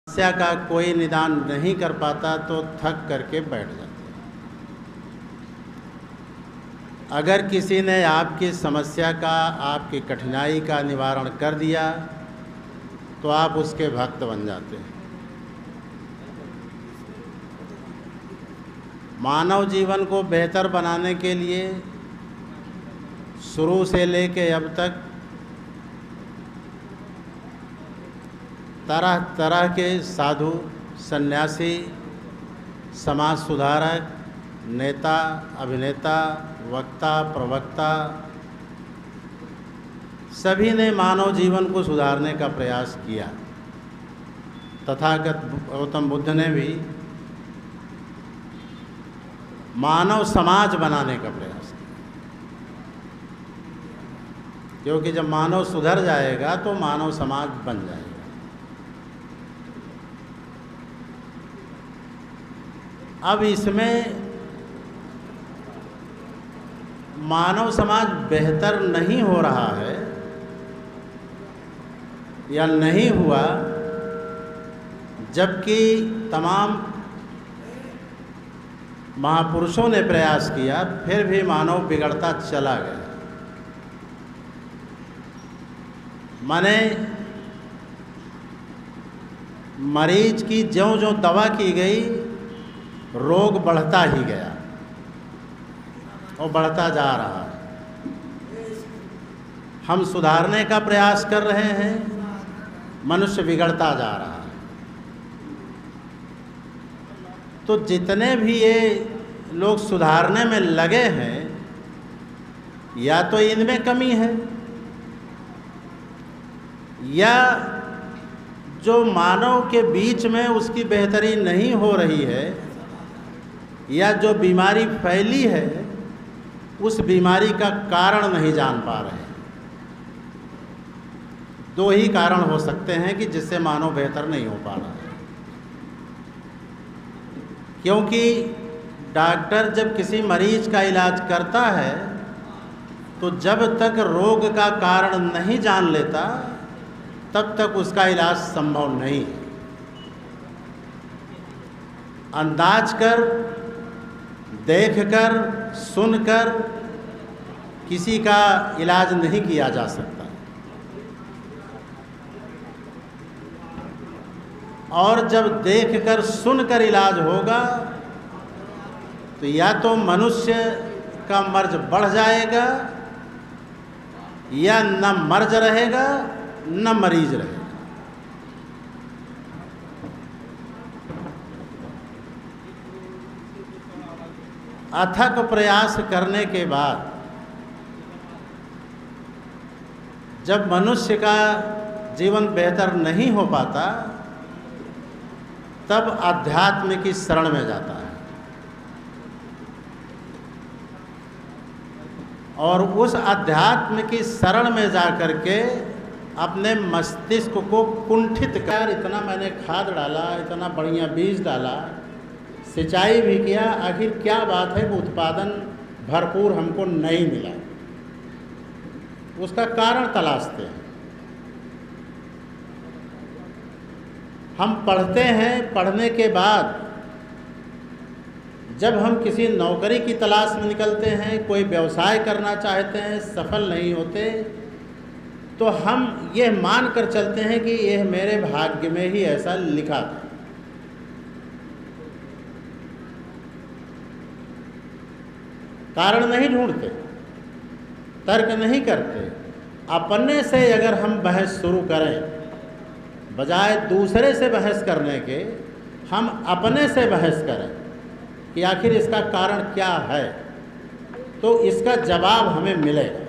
समस्या का कोई निदान नहीं कर पाता तो थक करके बैठ जाता है। अगर किसी ने आपकी समस्या का, आपकी कठिनाई का निवारण कर दिया तो आप उसके भक्त बन जाते हैं। मानव जीवन को बेहतर बनाने के लिए शुरू से लेके अब तक तरह तरह के साधु, सन्यासी, समाज सुधारक, नेता, अभिनेता, वक्ता, प्रवक्ता सभी ने मानव जीवन को सुधारने का प्रयास किया। तथागत गौतम बुद्ध ने भी मानव समाज बनाने का प्रयास किया, क्योंकि जब मानव सुधर जाएगा तो मानव समाज बन जाएगा। अब इसमें मानव समाज बेहतर नहीं हो रहा है या नहीं हुआ, जबकि तमाम महापुरुषों ने प्रयास किया, फिर भी मानव बिगड़ता चला गया। माने मरीज की ज्यों-ज्यों दवा की गई, रोग बढ़ता ही गया और बढ़ता जा रहा है। हम सुधारने का प्रयास कर रहे हैं, मनुष्य बिगड़ता जा रहा है। तो जितने भी ये लोग सुधारने में लगे हैं, या तो इनमें कमी है, या जो मानव के बीच में उसकी बेहतरी नहीं हो रही है, या जो बीमारी फैली है उस बीमारी का कारण नहीं जान पा रहे हैं। दो ही कारण हो सकते हैं कि जिससे मानव बेहतर नहीं हो पा रहा है। क्योंकि डॉक्टर जब किसी मरीज का इलाज करता है तो जब तक रोग का कारण नहीं जान लेता तब तक उसका इलाज संभव नहीं है। अंदाज कर, देखकर, सुनकर किसी का इलाज नहीं किया जा सकता। और जब देखकर, सुनकर इलाज होगा तो या तो मनुष्य का मर्ज बढ़ जाएगा, या न मर्ज रहेगा न मरीज रहेगा। अथक प्रयास करने के बाद जब मनुष्य का जीवन बेहतर नहीं हो पाता तब अध्यात्म की शरण में जाता है, और उस अध्यात्म की शरण में जा कर के अपने मस्तिष्क को कुंठित कर, इतना मैंने खाद डाला, इतना बढ़िया बीज डाला, सिंचाई भी किया, आखिर क्या बात है कि उत्पादन भरपूर हमको नहीं मिला। उसका कारण तलाशते हैं। हम पढ़ते हैं, पढ़ने के बाद जब हम किसी नौकरी की तलाश में निकलते हैं, कोई व्यवसाय करना चाहते हैं, सफल नहीं होते, तो हम ये मान कर चलते हैं कि यह मेरे भाग्य में ही ऐसा लिखा था। कारण नहीं ढूंढते, तर्क नहीं करते। अपने से अगर हम बहस शुरू करें, बजाय दूसरे से बहस करने के, हम अपने से बहस करें कि आखिर इसका कारण क्या है, तो इसका जवाब हमें मिलेगा।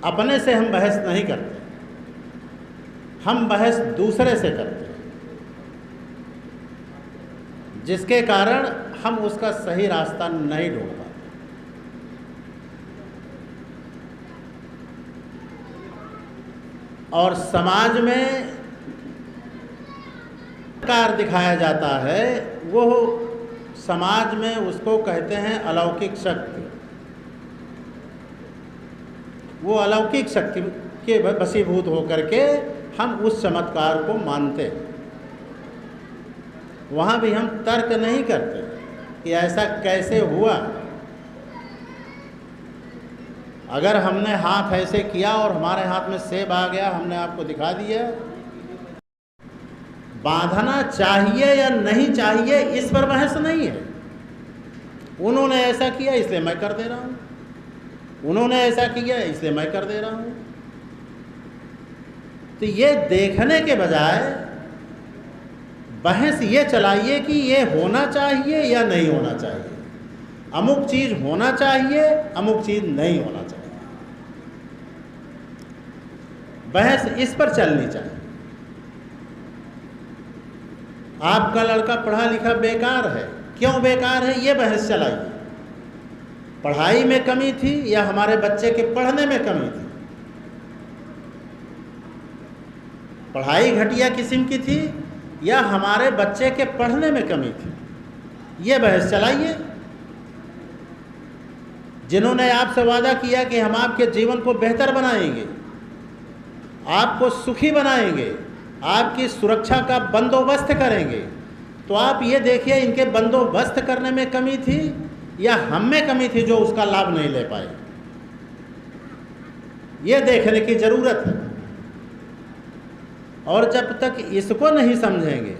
अपने से हम बहस नहीं करते, हम बहस दूसरे से करते हैं, जिसके कारण हम उसका सही रास्ता नहीं ढूंढ पाते। और समाज में कार दिखाया जाता है, वो समाज में उसको कहते हैं अलौकिक शक्ति। वो अलौकिक शक्ति के वशीभूत होकर के हम उस चमत्कार को मानते हैं। वहाँ भी हम तर्क नहीं करते कि ऐसा कैसे हुआ। अगर हमने हाथ ऐसे किया और हमारे हाथ में सेब आ गया, हमने आपको दिखा दिया। बांधना चाहिए या नहीं चाहिए इस पर बहस नहीं है। उन्होंने ऐसा किया इसलिए मैं कर दे रहा हूँ, उन्होंने ऐसा किया इसलिए मैं कर दे रहा हूँ। तो ये देखने के बजाय बहस ये चलाइए कि ये होना चाहिए या नहीं होना चाहिए, अमुक चीज़ होना चाहिए, अमुक चीज़ नहीं होना चाहिए। बहस इस पर चलनी चाहिए। आपका लड़का पढ़ा लिखा बेकार है, क्यों बेकार है ये बहस चलाइए। पढ़ाई में कमी थी या हमारे बच्चे के पढ़ने में कमी थी? पढ़ाई घटिया किस्म की थी या हमारे बच्चे के पढ़ने में कमी थी, ये बहस चलाइए। जिन्होंने आपसे वादा किया कि हम आपके जीवन को बेहतर बनाएंगे, आपको सुखी बनाएंगे, आपकी सुरक्षा का बंदोबस्त करेंगे, तो आप ये देखिए इनके बंदोबस्त करने में कमी थी या हम में कमी थी जो उसका लाभ नहीं ले पाए। ये देखने की ज़रूरत है। और जब तक इसको नहीं समझेंगे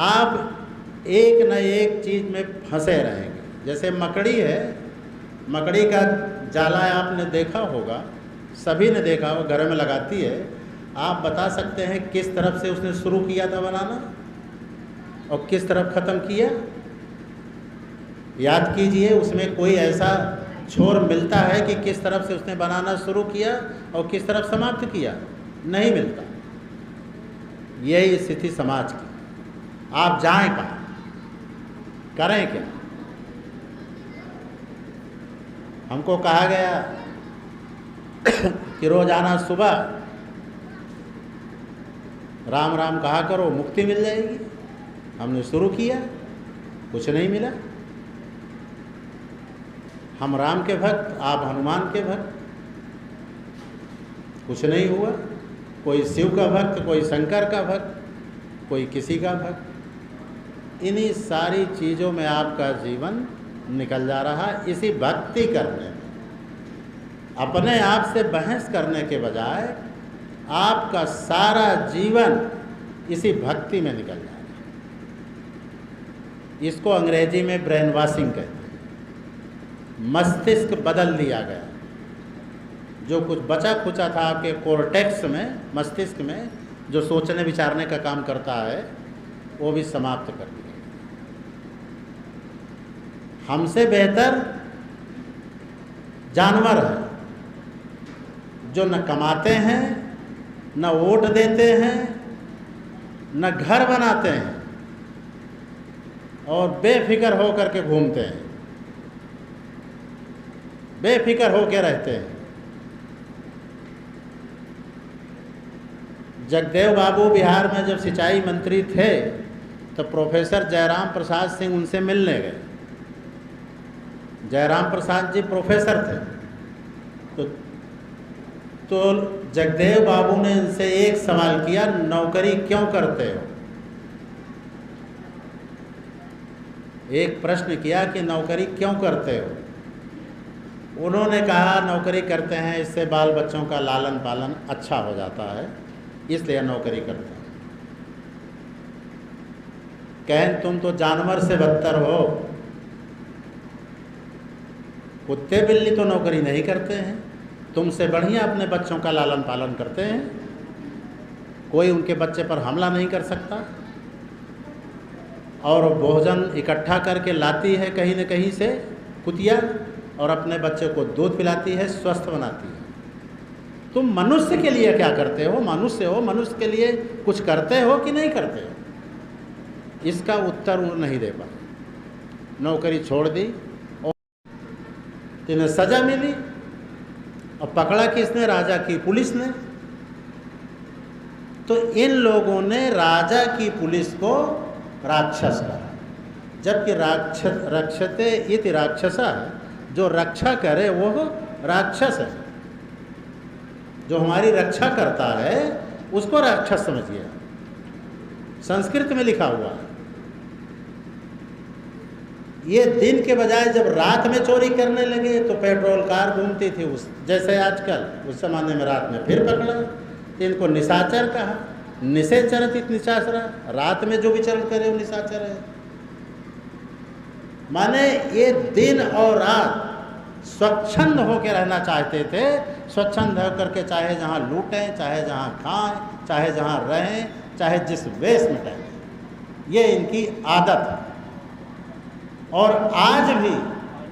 आप एक न एक चीज़ में फंसे रहेंगे। जैसे मकड़ी है, मकड़ी का जाला आपने देखा होगा, सभी ने देखा हो, घर में लगाती है। आप बता सकते हैं किस तरफ से उसने शुरू किया था बनाना और किस तरफ ख़त्म किया? याद कीजिए, उसमें कोई ऐसा छोर मिलता है कि किस तरफ से उसने बनाना शुरू किया और किस तरफ समाप्त किया? नहीं मिलता। यही स्थिति समाज की। आप जाएं कहाँ, करें क्या? हमको कहा गया कि रोजाना सुबह राम राम कहा करो, मुक्ति मिल जाएगी। हमने शुरू किया, कुछ नहीं मिला। हम राम के भक्त, आप हनुमान के भक्त, कुछ नहीं हुआ। कोई शिव का भक्त, कोई शंकर का भक्त, कोई किसी का भक्त। इन्हीं सारी चीज़ों में आपका जीवन निकल जा रहा है। इसी भक्ति करने में, अपने आप से बहस करने के बजाय आपका सारा जीवन इसी भक्ति में निकल जाएगा। इसको अंग्रेजी में ब्रेन वॉशिंग कहते हैं। मस्तिष्क बदल दिया गया। जो कुछ बचा खुचा था आपके कोर्टेक्स में, मस्तिष्क में, जो सोचने विचारने का काम करता है, वो भी समाप्त कर दिया। हमसे बेहतर जानवर है जो न कमाते हैं, न वोट देते हैं, न घर बनाते हैं और बेफिक्र हो करके घूमते हैं, बेफिक्र होकर रहते हैं। जगदेव बाबू बिहार में जब सिंचाई मंत्री थे तो प्रोफेसर जयराम प्रसाद सिंह उनसे मिलने गए। जयराम प्रसाद जी प्रोफेसर थे। तो जगदेव बाबू ने इनसे एक सवाल किया, नौकरी क्यों करते हो? एक प्रश्न किया कि नौकरी क्यों करते हो? उन्होंने कहा नौकरी करते हैं इससे बाल बच्चों का लालन पालन अच्छा हो जाता है, इसलिए नौकरी करते हैं। कहें तुम तो जानवर से बदतर हो, कुत्ते बिल्ली तो नौकरी नहीं करते हैं, तुमसे बढ़िया अपने बच्चों का लालन पालन करते हैं। कोई उनके बच्चे पर हमला नहीं कर सकता और भोजन इकट्ठा करके लाती है कहीं न कहीं से कुतिया और अपने बच्चे को दूध पिलाती है, स्वस्थ बनाती है। तुम मनुष्य के लिए क्या करते हो? मनुष्य हो, मनुष्य के लिए कुछ करते हो कि नहीं करते हो? इसका उत्तर वो नहीं दे पाए। नौकरी छोड़ दी और इन्हें सजा मिली और पकड़ा किसने? राजा की पुलिस ने। तो इन लोगों ने राजा की पुलिस को राक्षस कहा, जबकि रक्षते इति राक्षसा, जो रक्षा करे वो राक्षस है। जो हमारी रक्षा करता है उसको राक्षस समझिए। संस्कृत में लिखा हुआ है। ये दिन के बजाय जब रात में चोरी करने लगे तो पेट्रोल कार घूमती थी, उस जैसे आजकल, उस जमाने में रात में फिर पकड़ा तो इनको निशाचर कहा। निशाचरित निशाचरा, रात में जो विचरण करे वो निशाचर है। माने ये दिन और रात स्वच्छंद होकर रहना चाहते थे। स्वच्छंद होकर के चाहे जहाँ लूटें, चाहे जहाँ खाएं, चाहे जहाँ रहें, चाहे जिस वेश में टहलें, ये इनकी आदत है। और आज भी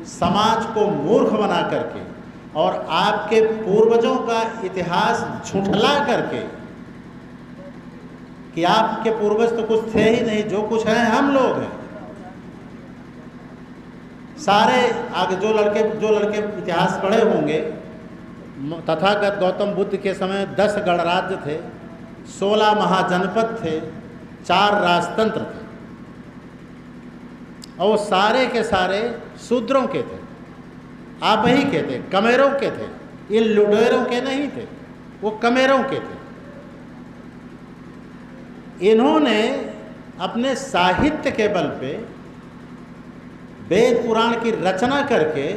समाज को मूर्ख बना करके और आपके पूर्वजों का इतिहास झुठला करके कि आपके पूर्वज तो कुछ थे ही नहीं, जो कुछ हैं हम लोग हैं। सारे आगे जो लड़के इतिहास पढ़े होंगे, तथागत गौतम बुद्ध के समय 10 गणराज्य थे, 16 महाजनपद थे, 4 राजतंत्र थे, और वो सारे के सारे शूद्रों के थे, आप ही के थे, कमेरों के थे। ये लुटेरों के नहीं थे, वो कमेरों के थे। इन्होंने अपने साहित्य के बल पे वेद पुराण की रचना करके,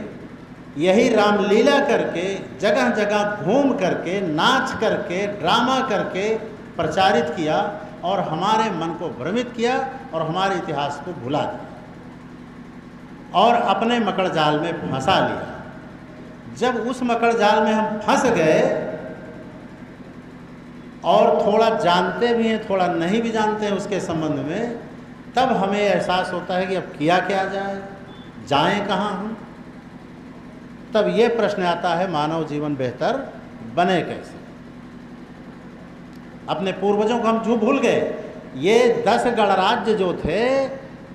यही रामलीला करके, जगह जगह घूम करके, नाच करके, ड्रामा करके प्रचारित किया और हमारे मन को भ्रमित किया और हमारे इतिहास को भुला दिया और अपने मकड़ जाल में फंसा लिया। जब उस मकड़ जाल में हम फंस गए और थोड़ा जानते भी हैं, थोड़ा नहीं भी जानते हैं उसके संबंध में, तब हमें एहसास होता है कि अब किया क्या जाए, जाएं कहाँ हम। तब ये प्रश्न आता है, मानव जीवन बेहतर बने कैसे। अपने पूर्वजों को हम क्यों भूल गए। ये 10 गणराज्य जो थे,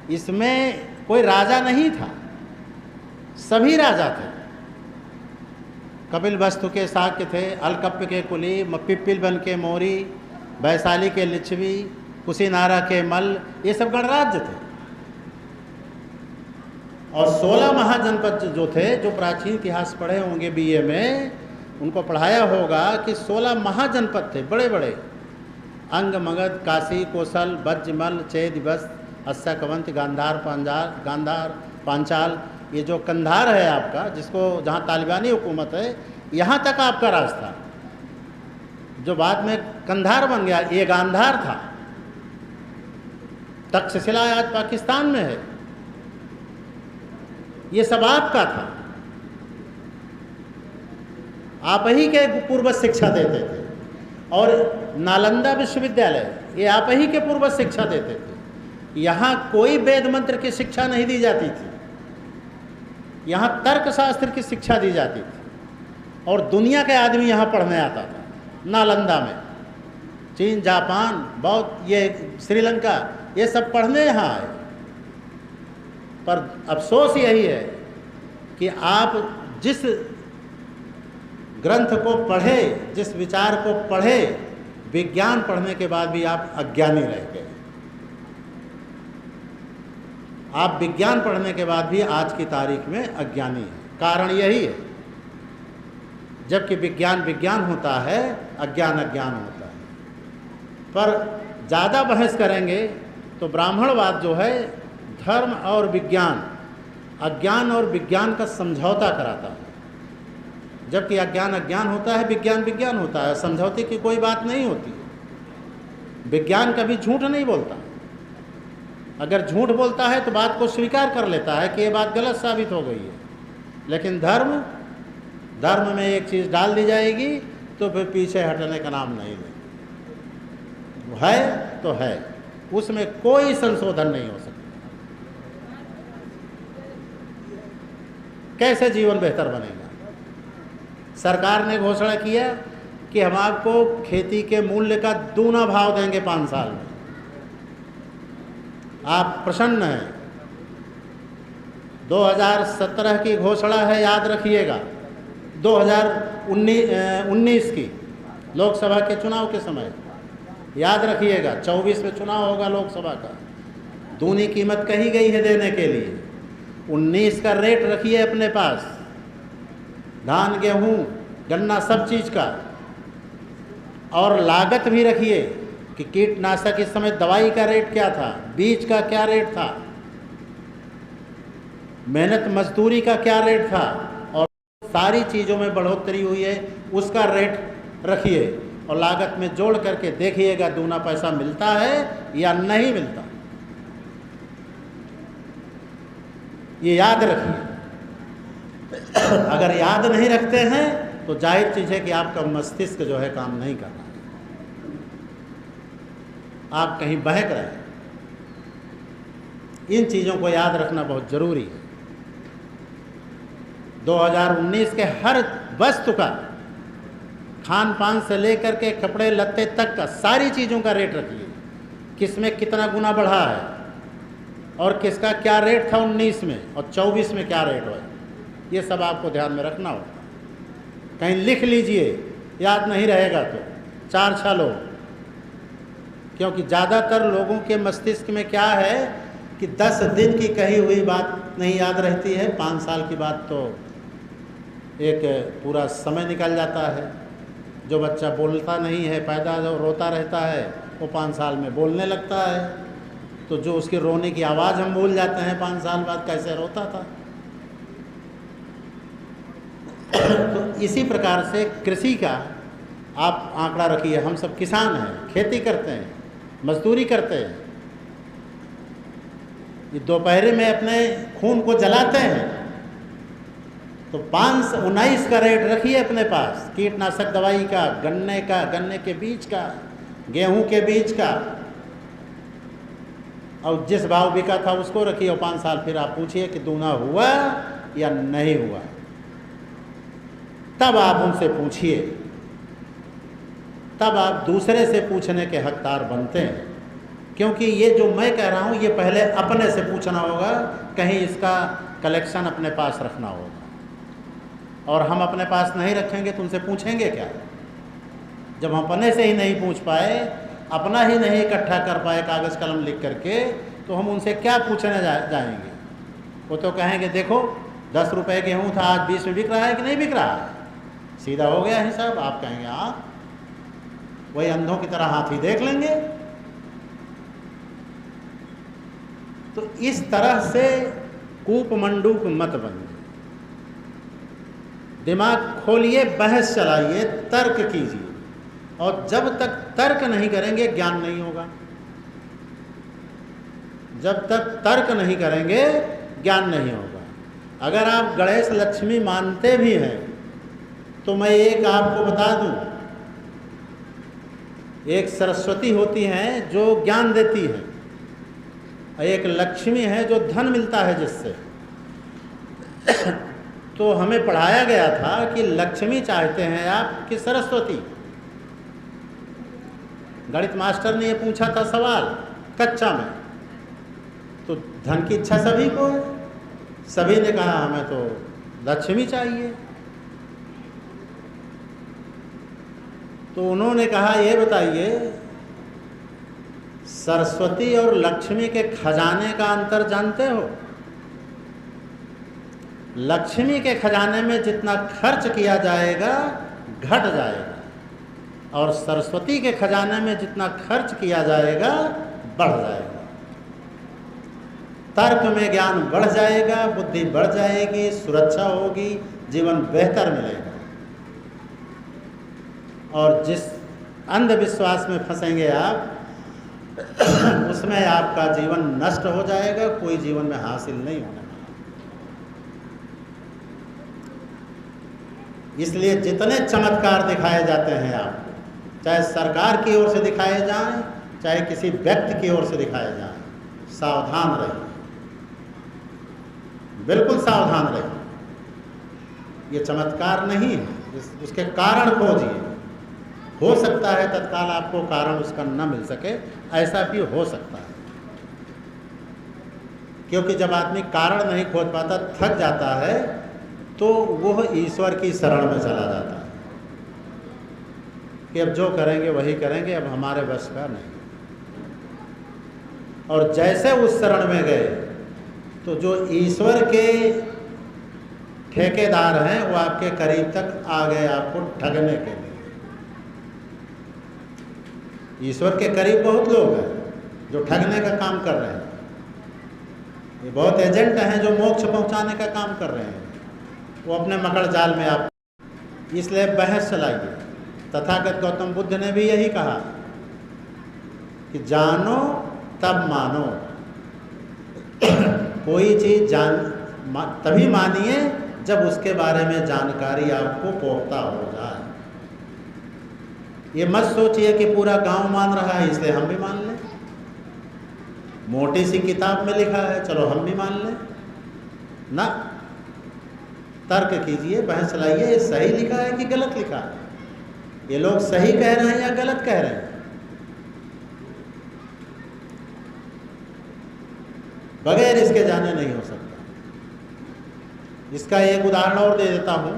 इसमें कोई राजा नहीं था, सभी राजा थे। कपिल वस्तु के शाक्य थे, अलकप्य के कुली, पिप्पिल बन के मोरी, वैशाली के लिच्छवी, कुशीनारा के मल्ल, ये सब गणराज्य थे। और 16 महाजनपद जो थे, जो प्राचीन इतिहास पढ़े होंगे बीए में, उनको पढ़ाया होगा कि 16 महाजनपद थे, बड़े बड़े, अंग, मगध, काशी, कौशल, बज्रमल, चेद, बस्त, हस्सा, कवंत, गांधार, पांचाल। ये जो कंधार है आपका, जिसको जहाँ तालिबानी हुकूमत है, यहाँ तक आपका राज था। जो बाद में कंधार बन गया, ये गांधार था। तक्षशिला आज पाकिस्तान में है। ये सब आपका था। आप ही के पूर्वज शिक्षा देते थे। और नालंदा विश्वविद्यालय, ये आप ही के पूर्वज शिक्षा देते थे। यहाँ कोई वेद मंत्र की शिक्षा नहीं दी जाती थी, यहाँ तर्कशास्त्र की शिक्षा दी जाती थी। और दुनिया के आदमी यहाँ पढ़ने आता था नालंदा में। चीन, जापान, बौद्ध, ये श्रीलंका, ये सब पढ़ने यहाँ आए। पर अफसोस यही है कि आप जिस ग्रंथ को पढ़े, जिस विचार को पढ़े, विज्ञान पढ़ने के बाद भी आप अज्ञानी रह गए। आप विज्ञान पढ़ने के बाद भी आज की तारीख में अज्ञानी हैं। कारण यही है, जबकि विज्ञान विज्ञान होता है, अज्ञान अज्ञान होता है। पर ज़्यादा बहस करेंगे तो ब्राह्मणवाद जो है, धर्म और विज्ञान, अज्ञान और विज्ञान का समझौता कराता है। जबकि अज्ञान अज्ञान होता है, विज्ञान विज्ञान होता है। समझौते की कोई बात नहीं होती। विज्ञान कभी झूठ नहीं बोलता। अगर झूठ बोलता है तो बात को स्वीकार कर लेता है कि ये बात गलत साबित हो गई है। लेकिन धर्म में एक चीज़ डाल दी जाएगी तो फिर पीछे हटने का नाम नहीं लेगा। है तो है, उसमें कोई संशोधन नहीं हो सकता। कैसे जीवन बेहतर बनेगा। सरकार ने घोषणा किया कि हम आपको खेती के मूल्य का दूना भाव देंगे 5 साल में। आप प्रसन्न हैं। 2017 की घोषणा है, याद रखिएगा। 2019 की लोकसभा के चुनाव के समय याद रखिएगा। 24 में चुनाव होगा लोकसभा का। दूनी कीमत कही गई है देने के लिए। 19 का रेट रखिए अपने पास, धान, गेहूँ, गन्ना, सब चीज़ का। और लागत भी रखिए कि कीटनाशक इस समय दवाई का रेट क्या था, बीज का क्या रेट था, मेहनत मजदूरी का क्या रेट था, और सारी चीज़ों में बढ़ोतरी हुई है उसका रेट रखिए और लागत में जोड़ करके देखिएगा दूना पैसा मिलता है या नहीं मिलता। ये याद रखिए। अगर याद नहीं रखते हैं तो जाहिर चीज़ है कि आपका मस्तिष्क जो है काम नहीं कर रहा, आप कहीं बहक रहे हैं। इन चीज़ों को याद रखना बहुत ज़रूरी है। 2019 के हर वस्तु का, खान पान से लेकर के कपड़े लत्ते तक का, सारी चीज़ों का रेट रखिए, किस में कितना गुना बढ़ा है और किसका क्या रेट था 19 में और 24 में क्या रेट हुआ, ये सब आपको ध्यान में रखना होगा। कहीं लिख लीजिए, याद नहीं रहेगा तो 4 लो, क्योंकि ज़्यादातर लोगों के मस्तिष्क में क्या है कि 10 दिन की कही हुई बात नहीं याद रहती है, 5 साल की बात तो एक पूरा समय निकल जाता है। जो बच्चा बोलता नहीं है, पैदा जो रोता रहता है, वो 5 साल में बोलने लगता है, तो जो उसकी रोने की आवाज़ हम भूल जाते हैं 5 साल बाद कैसे रोता था। तो इसी प्रकार से कृषि का आप आंकड़ा रखिए। हम सब किसान हैं, खेती करते हैं, मजदूरी करते हैं, ये दोपहर में अपने खून को जलाते हैं, तो 519 का रेट रखिए अपने पास, कीटनाशक दवाई का, गन्ने के बीज का, गेहूं के बीज का, और जिस भाव बिका था उसको रखिए और 5 साल फिर आप पूछिए कि दूना हुआ या नहीं हुआ। तब आप उनसे पूछिए, तब आप दूसरे से पूछने के हकदार बनते हैं। क्योंकि ये जो मैं कह रहा हूँ ये पहले अपने से पूछना होगा, कहीं इसका कलेक्शन अपने पास रखना होगा, और हम अपने पास नहीं रखेंगे तो उनसे पूछेंगे क्या। जब हम अपने से ही नहीं पूछ पाए, अपना ही नहीं इकट्ठा कर पाए कागज़ कलम लिख करके, तो हम उनसे क्या पूछने जाएंगे। वो तो कहेंगे देखो 10 रुपये गेहूँ था, आज 20 में बिक रहा है कि नहीं बिक रहा है, सीधा हो गया हिसाब। आप कहेंगे हाँ, वही अंधों की तरह हाथी देख लेंगे। तो इस तरह से कूप मंडूक मत बनिए, दिमाग खोलिए, बहस चलाइए, तर्क कीजिए, और जब तक तर्क नहीं करेंगे ज्ञान नहीं होगा। जब तक तर्क नहीं करेंगे ज्ञान नहीं होगा। अगर आप गणेश लक्ष्मी मानते भी हैं तो मैं एक आपको बता दूं, एक सरस्वती होती हैं जो ज्ञान देती है, एक लक्ष्मी है जो धन मिलता है जिससे। तो हमें पढ़ाया गया था कि लक्ष्मी चाहते हैं आप कि सरस्वती। गणित मास्टर ने ये पूछा था सवाल कक्षा में, तो धन की इच्छा सभी को है, सभी ने कहा हमें तो लक्ष्मी चाहिए। तो उन्होंने कहा ये बताइए, सरस्वती और लक्ष्मी के खजाने का अंतर जानते हो? लक्ष्मी के खजाने में जितना खर्च किया जाएगा घट जाएगा, और सरस्वती के खजाने में जितना खर्च किया जाएगा बढ़ जाएगा। तर्क में ज्ञान बढ़ जाएगा, बुद्धि बढ़ जाएगी, सुरक्षा होगी, जीवन बेहतर मिलेगा। और जिस अंधविश्वास में फंसेंगे आप, उसमें आपका जीवन नष्ट हो जाएगा, कोई जीवन में हासिल नहीं होने वाला। इसलिए जितने चमत्कार दिखाए जाते हैं आपको, चाहे सरकार की ओर से दिखाए जाएं, चाहे किसी व्यक्ति की ओर से दिखाए जाएं, सावधान रहिए, बिल्कुल सावधान रहिए। ये चमत्कार नहीं है, उसके कारण खोजिए। हो सकता है तत्काल आपको कारण उसका न मिल सके, ऐसा भी हो सकता है, क्योंकि जब आदमी कारण नहीं खोज पाता, थक जाता है, तो वह ईश्वर की शरण में चला जाता है कि अब जो करेंगे वही करेंगे, अब हमारे बस का नहीं। और जैसे उस शरण में गए तो जो ईश्वर के ठेकेदार हैं वो आपके करीब तक आ गए आपको ठगने के लिए। ईश्वर के करीब बहुत लोग हैं जो ठगने का काम कर रहे हैं, ये बहुत एजेंट हैं जो मोक्ष पहुंचाने का काम कर रहे हैं, वो अपने मकड़ जाल में आप, इसलिए बहस चलाइए। तथागत गौतम बुद्ध ने भी यही कहा कि जानो तब मानो। कोई चीज़ तभी मानिए जब उसके बारे में जानकारी आपको पुख्ता हो जाए। ये मत सोचिए कि पूरा गांव मान रहा है इसलिए हम भी मान लें, मोटी सी किताब में लिखा है चलो हम भी मान लें ना। तर्क कीजिए, बहस चलाइए, ये सही लिखा है कि गलत लिखा है, ये लोग सही कह रहे हैं या गलत कह रहे हैं। बगैर इसके जाने नहीं हो सकता। इसका एक उदाहरण और दे देता हूँ।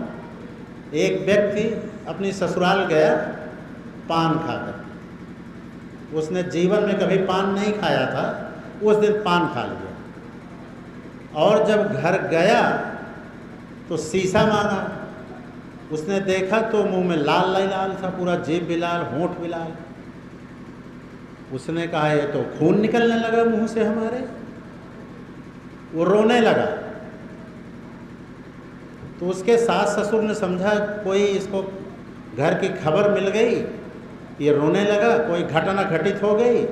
एक व्यक्ति अपनी ससुराल गया पान खाकर, उसने जीवन में कभी पान नहीं खाया था, उस दिन पान खा लिया और जब घर गया तो शीशा मांगा, उसने देखा तो मुंह में लाल लाल था, पूरा जीभ भी लाल, होंठ भी लाल। उसने कहा ये तो खून निकलने लगा मुंह से हमारे। वो रोने लगा तो उसके सास ससुर ने समझा कोई इसको घर की खबर मिल गई, ये रोने लगा, कोई घटना घटित हो गई।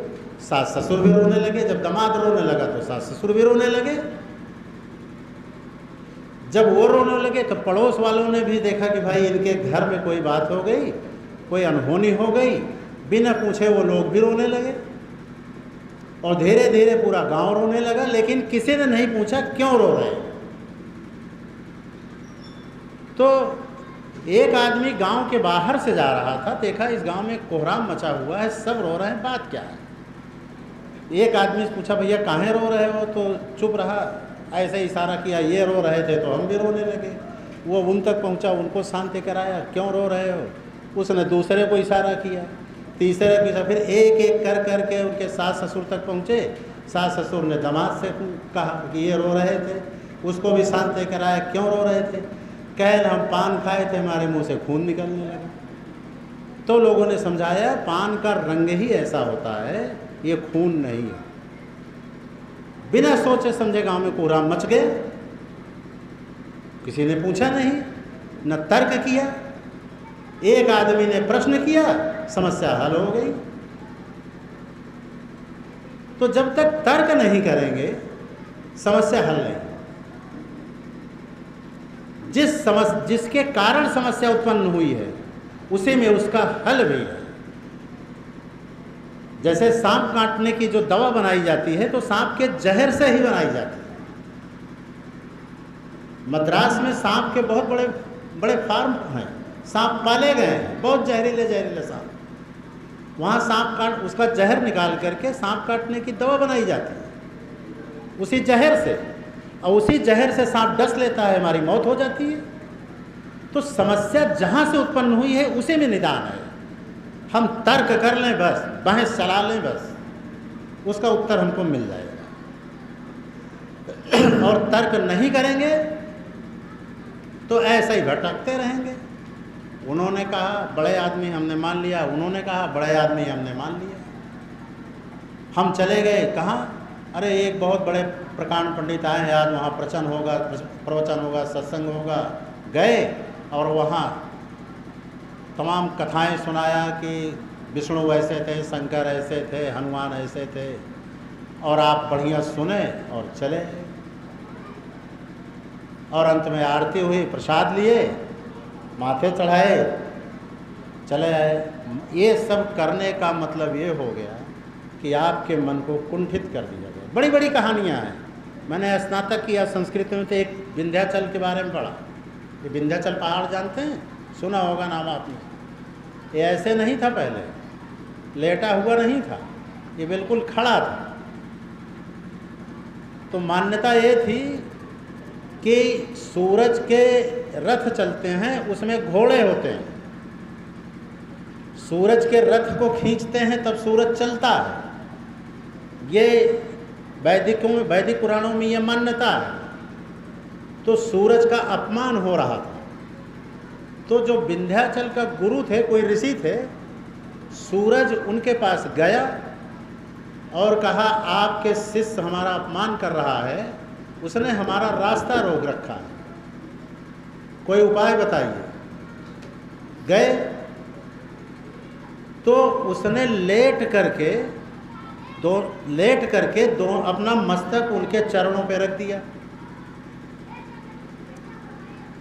सास ससुर भी रोने लगे, जब दामाद रोने लगा तो सास ससुर भी रोने लगे। जब वो रोने लगे तो पड़ोस वालों ने भी देखा कि भाई इनके घर में कोई बात हो गई, कोई अनहोनी हो गई। बिना पूछे वो लोग भी रोने लगे और धीरे धीरे पूरा गांव रोने लगा, लेकिन किसी ने नहीं पूछा क्यों रो रहे हैं। तो एक आदमी गांव के बाहर से जा रहा था, देखा इस गांव में कोहराम मचा हुआ है, सब रो रहे हैं, बात क्या है। एक आदमी से पूछा भैया काहे रो रहे हो, तो चुप रहा, ऐसे इशारा किया, ये रो रहे थे तो हम भी रोने लगे। वो उन तक पहुंचा, उनको शांति कराया, क्यों रो रहे हो। उसने दूसरे को इशारा किया, तीसरे को इशारा, फिर एक एक कर करके उनके सास ससुर तक पहुँचे। सास ससुर ने दामाद से कहा कि ये रो रहे थे, उसको भी शांति कराया, क्यों रो रहे थे। कह हम पान खाए थे, हमारे मुंह से खून निकलने लगा। तो लोगों ने समझाया पान का रंग ही ऐसा होता है, ये खून नहीं है। बिना सोचे समझे गांव में कोहराम मच गए, किसी ने पूछा नहीं, न तर्क किया। एक आदमी ने प्रश्न किया, समस्या हल हो गई। तो जब तक तर्क नहीं करेंगे समस्या हल नहीं। जिसके कारण समस्या उत्पन्न हुई है उसी में उसका हल भी है। जैसे सांप काटने की जो दवा बनाई जाती है तो सांप के जहर से ही बनाई जाती है। मद्रास में सांप के बहुत बड़े बड़े फार्म हैं, सांप पाले गए हैं, बहुत जहरीले जहरीले सांप। वहाँ सांप काट उसका जहर निकाल करके सांप काटने की दवा बनाई जाती है उसी जहर से, और उसी जहर से सांप डस लेता है, हमारी मौत हो जाती है। तो समस्या जहाँ से उत्पन्न हुई है उसी में निदान है। हम तर्क कर लें बस, बहस चला लें बस, उसका उत्तर हमको मिल जाएगा। और तर्क नहीं करेंगे तो ऐसे ही भटकते रहेंगे। उन्होंने कहा बड़े आदमी, हमने मान लिया, उन्होंने कहा बड़े आदमी, हमने मान लिया। हम चले गए कहाँ, अरे एक बहुत बड़े प्रकांड पंडित आए हैं, आज वहाँ प्रवचन होगा, सत्संग होगा। गए और वहाँ तमाम कथाएं सुनाया कि विष्णु ऐसे थे, शंकर ऐसे थे, हनुमान ऐसे थे, और आप बढ़िया सुने और चले। और अंत में आरती हुई, प्रसाद लिए, माथे चढ़ाए, चले आए। ये सब करने का मतलब ये हो गया कि आपके मन को कुंठित कर दिया गया। बड़ी बड़ी कहानियाँ हैं। मैंने स्नातक किया संस्कृत में, तो एक विंध्याचल के बारे में पढ़ा। ये विंध्याचल पहाड़ जानते हैं, सुना होगा नाम आपने। ये ऐसे नहीं था पहले, लेटा हुआ नहीं था, ये बिल्कुल खड़ा था। तो मान्यता ये थी कि सूरज के रथ चलते हैं, उसमें घोड़े होते हैं, सूरज के रथ को खींचते हैं तब सूरज चलता है। ये वैदिक पुराणों में ये मान्यता है। तो सूरज का अपमान हो रहा था। तो जो विंध्याचल का गुरु थे, कोई ऋषि थे, सूरज उनके पास गया और कहा, आपके शिष्य हमारा अपमान कर रहा है, उसने हमारा रास्ता रोक रखा है, कोई उपाय बताइए। गए तो उसने लेट करके अपना मस्तक उनके चरणों पे रख दिया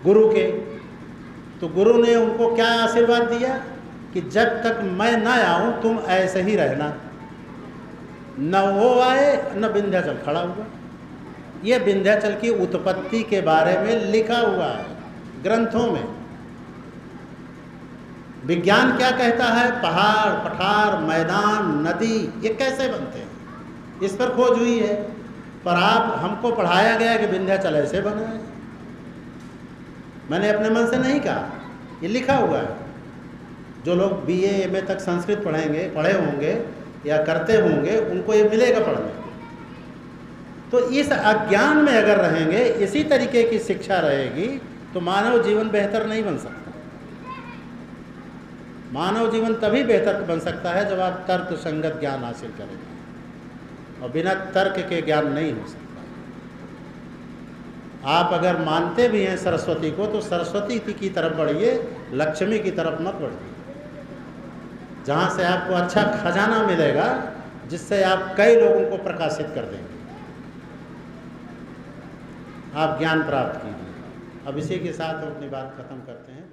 गुरु के। तो गुरु ने उनको क्या आशीर्वाद दिया कि जब तक मैं ना आऊं तुम ऐसे ही रहना। न वो आए न विंध्याचल खड़ा हुआ। ये विंध्याचल की उत्पत्ति के बारे में लिखा हुआ है ग्रंथों में। विज्ञान क्या कहता है, पहाड़, पठार, मैदान, नदी ये कैसे बनते हैं, इस पर खोज हुई है। पर हमको पढ़ाया गया कि विंध्याचल ऐसे बना है। मैंने अपने मन से नहीं कहा, ये लिखा हुआ है। जो लोग BA MA तक संस्कृत पढ़े होंगे या करते होंगे, उनको ये मिलेगा पढ़ने को। तो इस अज्ञान में अगर रहेंगे, इसी तरीके की शिक्षा रहेगी, तो मानव जीवन बेहतर नहीं बन सकता। मानव जीवन तभी बेहतर बन सकता है जब आप तर्क संगत ज्ञान हासिल करेंगे, और बिना तर्क के ज्ञान नहीं हो सकता। आप अगर मानते भी हैं सरस्वती को, तो सरस्वती की तरफ बढ़िए, लक्ष्मी की तरफ मत बढ़िए, जहाँ से आपको अच्छा खजाना मिलेगा, जिससे आप कई लोगों को प्रकाशित कर देंगे। आप ज्ञान प्राप्त कीजिए। अब इसी के साथ हम अपनी बात खत्म करते हैं।